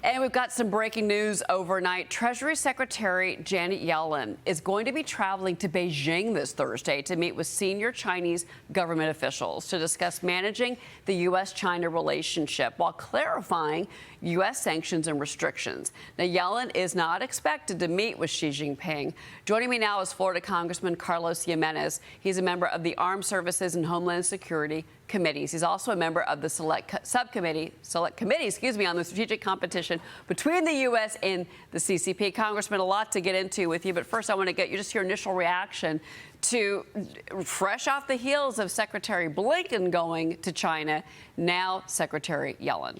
And we've got some breaking news overnight. Treasury Secretary Janet Yellen is going to be traveling to Beijing this Thursday to meet with senior Chinese government officials to discuss managing the U.S.-China relationship while clarifying U.S. sanctions and restrictions. Now, Yellen is not expected to meet with Xi Jinping. Joining me now is Florida Congressman Carlos Gimenez. He's a member of the Armed Services and Homeland Security Committees. He's also a member of the Select Committee on the strategic competition between the U.S. and the CCP. Congressman, a lot to get into with you, but first I want to get you just your initial reaction to, fresh off the heels of Secretary Blinken going to China, now Secretary Yellen.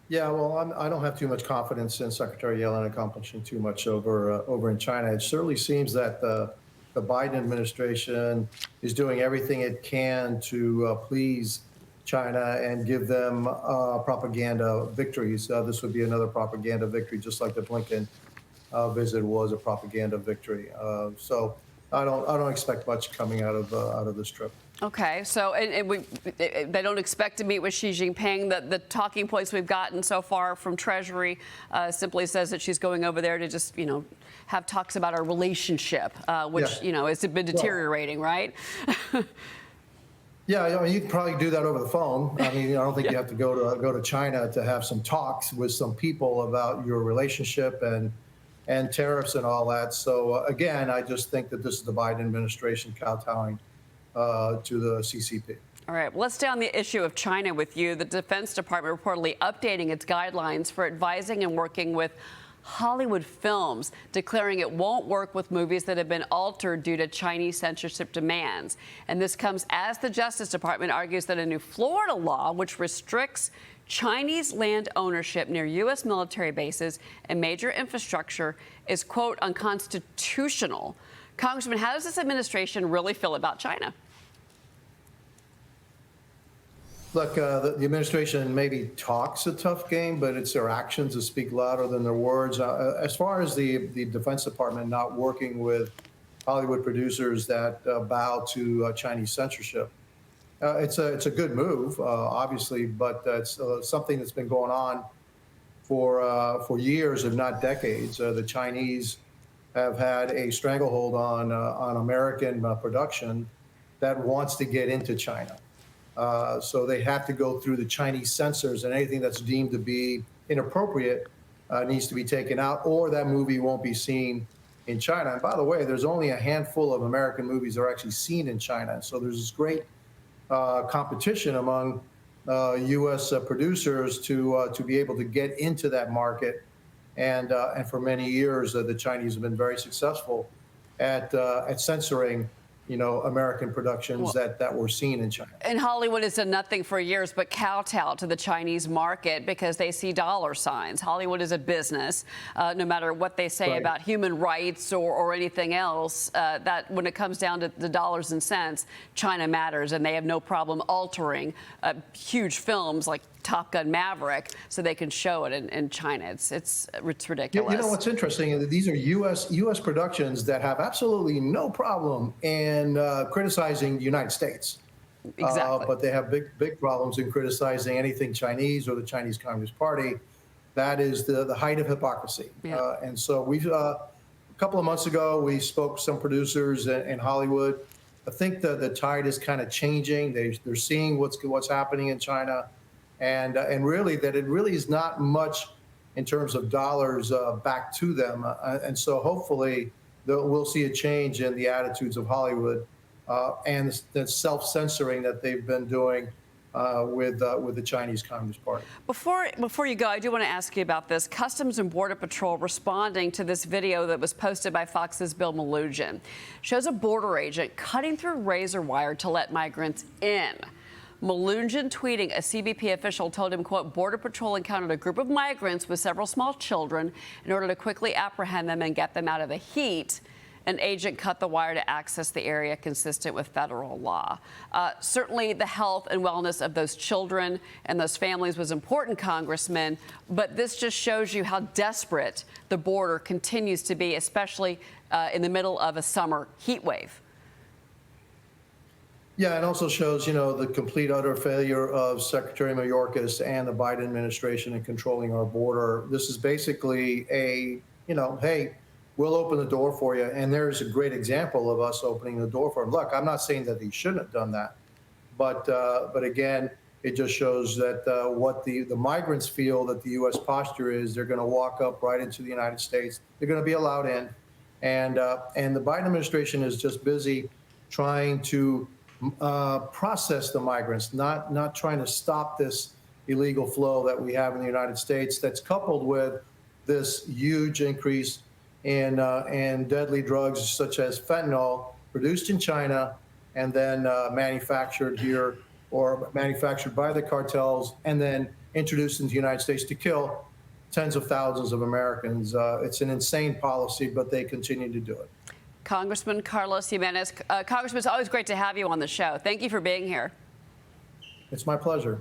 Yeah, well, I don't have too much confidence in Secretary Yellen accomplishing too much over in China. It certainly seems that the Biden administration is doing everything it can to please China and give them propaganda victories. This would be another propaganda victory, just like the Blinken visit was a propaganda victory. So I don't expect much coming out of this trip. Okay, so they don't expect to meet with Xi Jinping. The talking points we've gotten so far from Treasury simply says that she's going over there to just, have talks about our relationship, which, has been deteriorating, right? Yeah, I mean, you can probably do that over the phone. I mean, I don't think you have to go to China to have some talks with some people about your relationship and tariffs and all that. So again, I just think that this is the Biden administration kowtowing to the CCP. All right, well, let's stay on the issue of China with you. The Defense Department reportedly updating its guidelines for advising and working with Hollywood films, declaring it won't work with movies that have been altered due to Chinese censorship demands. And this comes as the Justice Department argues that a new Florida law, which restricts Chinese land ownership near U.S. military bases and major infrastructure, is, quote, unconstitutional. Congressman, how does this administration really feel about China? Look, the administration maybe talks a tough game, but it's their actions that speak louder than their words. As far as the Defense Department not working with Hollywood producers that bow to Chinese censorship, it's a good move, obviously, but it's something that's been going on for years, if not decades. The Chinese have had a stranglehold on American production that wants to get into China. So they have to go through the Chinese censors, and anything that's deemed to be inappropriate needs to be taken out, or that movie won't be seen in China. And by the way, there's only a handful of American movies that are actually seen in China. So there's this great competition among U.S. producers to be able to get into that market. And for many years, the Chinese have been very successful at censoring American productions that were seen in China. And Hollywood has done nothing for years but kowtow to the Chinese market because they see dollar signs. Hollywood is a business, no matter what they say about human rights or anything else, that when it comes down to the dollars and cents, China matters, and they have no problem altering huge films like Top Gun Maverick so they can show it in China. It's ridiculous. You know what's interesting? These are U.S. productions that have absolutely no problem in criticizing the United States. Exactly. But they have big problems in criticizing anything Chinese or the Chinese Communist Party. That is the height of hypocrisy. Yeah. And so a couple of months ago, we spoke to some producers in Hollywood. I think the tide is kind of changing. They're seeing what's happening in China. And really that it really is not much in terms of dollars back to them. And so hopefully we'll see a change in the attitudes of Hollywood and the self-censoring that they've been doing with the Chinese Communist Party. Before you go, I do want to ask you about this. Customs and Border Patrol responding to this video that was posted by Fox's Bill Melugin shows a border agent cutting through razor wire to let migrants in. Melugin tweeting, a CBP official told him, quote, Border Patrol encountered a group of migrants with several small children. In order to quickly apprehend them and get them out of the heat, an agent cut the wire to access the area consistent with federal law. Certainly the health and wellness of those children and those families was important, Congressman, but this just shows you how desperate the border continues to be, especially in the middle of a summer heat wave. Yeah, it also shows, the complete utter failure of Secretary Mayorkas and the Biden administration in controlling our border. This is basically hey, we'll open the door for you. And there's a great example of us opening the door for him. Look, I'm not saying that he shouldn't have done that, but again, it just shows that what the migrants feel that the U.S. posture is. They're going to walk up right into the United States. They're going to be allowed in, and the Biden administration is just busy trying to process the migrants, not trying to stop this illegal flow that we have in the United States. That's coupled with this huge increase in deadly drugs such as fentanyl, produced in China and then manufactured here or manufactured by the cartels and then introduced into the United States to kill tens of thousands of Americans. It's an insane policy, but they continue to do it. Congressman Carlos Gimenez. Congressman, it's always great to have you on the show. Thank you for being here. It's my pleasure.